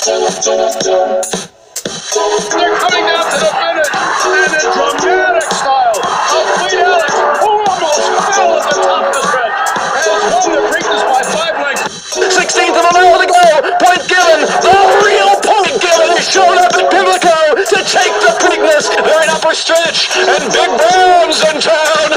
They're coming down to the finish, and in dramatic style, a Fleet Alex, who almost fell at the top of the stretch, has won the Preakness by 5 lengths. 16th of a mile to go. Point Given, the real Point Given, has shown up at Pimlico to take the Preakness. They're in upper stretch, and Big Brown's in town.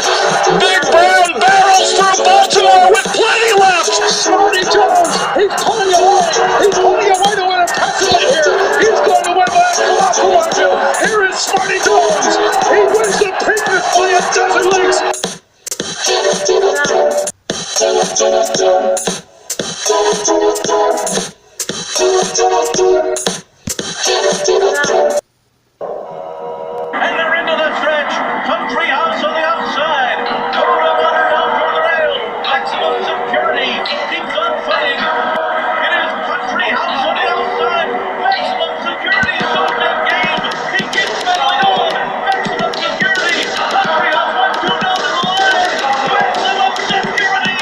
Big Brown barrels through Baltimore with plenty left. Smarty Jones, he's pulling away. He's pulling away to win impressively here. He's going to win by a colossal margin. Here is Smarty Jones. He wins the Preakness by a dozen lengths. And they're into the stretch. Country House on the outside. Code of Honor down for the rail. Maximum Security keeps on fighting. It is Country House on the outside. Maximum Security is on that game. He keeps battling on. Maximum Security. Country House 1-2 down to the line. Maximum Security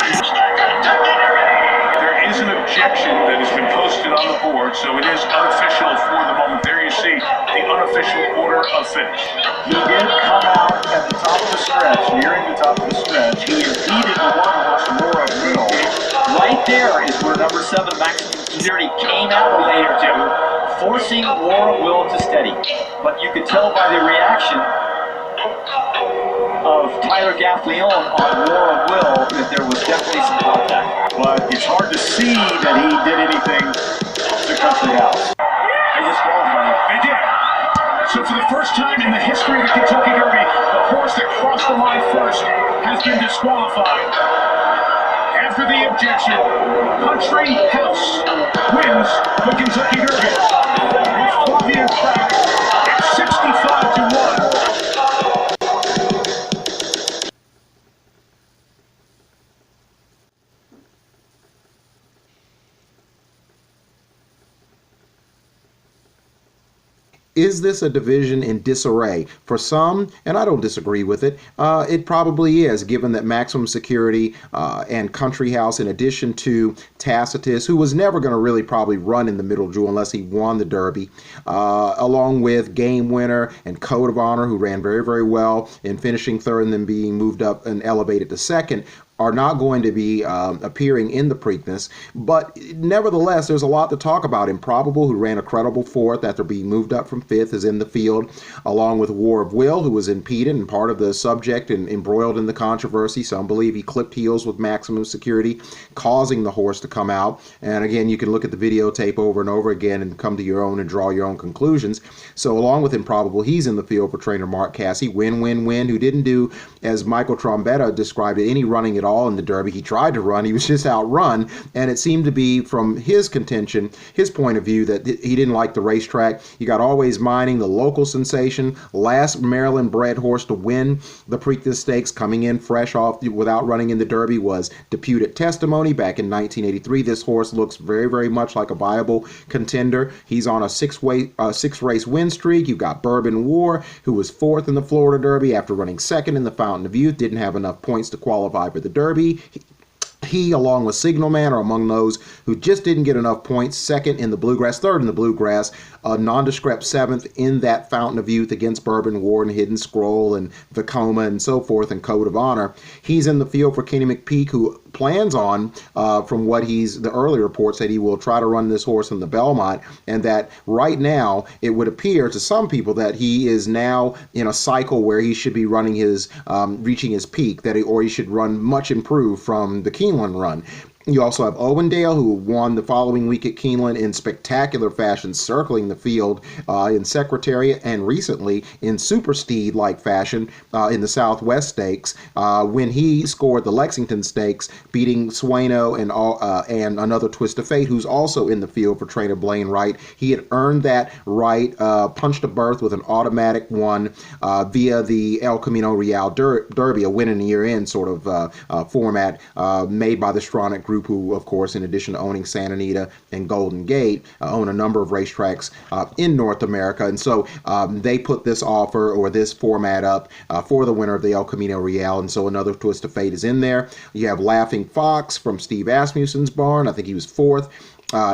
wins the Kentucky. There is an objection that has been posted on the board, so it is unofficial for the moment. There you see the unofficial order of finish. He did come out at the top of the stretch, nearing the top of the stretch. He impeded the one-horse War of Will. Right there is where number 7, Maximum Security, came out a lane or two, forcing War of Will to steady. But you could tell by the reaction of Tyler Gaffleon on War of Will that there was definitely some contact. But it's hard to see that he did anything to Country House. They disqualified. They did. So for the first time in the history of the Kentucky Derby, the horse that crossed the line first has been disqualified. After the objection, Country House wins the Kentucky Derby. With Flavian Pratt at 65-1. Is this a division in disarray? For some, and I don't disagree with it, it probably is, given that Maximum Security and Country House, in addition to Tacitus, who was never going to really probably run in the middle jewel unless he won the Derby, along with Game Winner and Code of Honor, who ran very, very well in finishing third and then being moved up and elevated to second, are not going to be appearing in the Preakness. But nevertheless, there's a lot to talk about. Improbable, who ran a credible fourth after being moved up from fifth, is in the field, along with War of Will, who was impeded and part of the subject and embroiled in the controversy. Some believe he clipped heels with Maximum Security, causing the horse to come out. And again, you can look at the videotape over and over again and come to your own and draw your own conclusions. So along with Improbable, he's in the field for trainer Mark Casse. Win, who didn't do, as Michael Trombetta described it, any running at all in the Derby. He tried to run, he was just outrun, and it seemed to be, from his contention, his point of view, that he didn't like the racetrack. You got Always Mining, the local sensation, last Maryland-bred horse to win the Preakness Stakes, coming in fresh off without running in the Derby, was Deputed Testimony back in 1983. This horse looks very, very much like a viable contender. He's on a six-race win streak. You've got Bourbon War, who was fourth in the Florida Derby after running second in the Fountain of Youth, didn't have enough points to qualify for the Derby. He, along with Signal Man, are among those who just didn't get enough points. Second in the Bluegrass, third in the Bluegrass, a nondescript seventh in that Fountain of Youth against Bourbon War and Hidden Scroll and Vacoma and so forth, and Code of Honor. He's in the field for Kenny McPeak, who plans on, from what the early reports, that he will try to run this horse in the Belmont, and that right now it would appear to some people that he is now in a cycle where he should be running his, reaching his peak, or he should run much improved from the Keeneland run. You also have Owendale, who won the following week at Keeneland in spectacular fashion, circling the field in Secretariat, and recently in super steed-like fashion in the Southwest Stakes, when he scored the Lexington Stakes, beating Sueno and another Twist of Fate, who's also in the field for trainer Blaine Wright. He had earned that right, punched a berth with an automatic one via the El Camino Real Derby, a win in the year-end sort of format made by the Stronach Group, who, of course, in addition to owning Santa Anita and Golden Gate, own a number of racetracks in North America. And so they put this offer, or this format, up for the winner of the El Camino Real. And so another Twist of Fate is in there. You have Laughing Fox from Steve Asmussen's barn. I think he was fourth.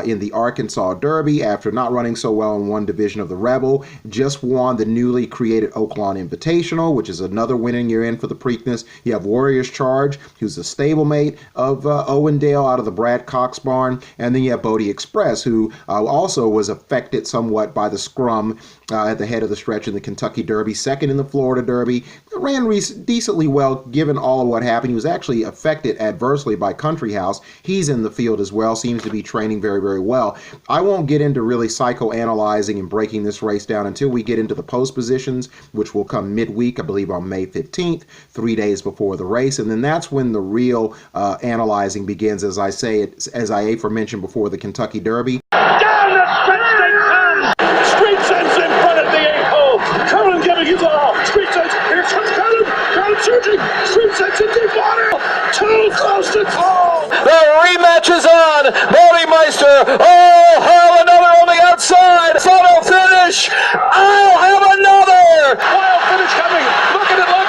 in the Arkansas Derby after not running so well in one division of the Rebel. Just won the newly created Oaklawn Invitational, which is another winning year in for the Preakness. You have Warriors Charge, who's a stablemate of Owendale out of the Brad Cox barn. And then you have Bodie Express, who also was affected somewhat by the scrum at the head of the stretch in the Kentucky Derby, second in the Florida Derby. Ran decently well given all of what happened. He was actually affected adversely by Country House. He's in the field as well, seems to be training very, very well. I won't get into really psychoanalyzing and breaking this race down until we get into the post positions, which will come midweek, I believe on May 15th, 3 days before the race. And then that's when the real analyzing begins, as I aforementioned before the Kentucky Derby. Down the stretch they come! Street Sense in front of the 8-hole. Cullen giving his all. Street Sense, here comes Cullen. Cullen surging. Street Sense in deep water. Too close to call. The rematch is on. Bodymeister. Oh, hell, another on the outside. Photo finish. I'll have another. Wild finish coming. Look at it.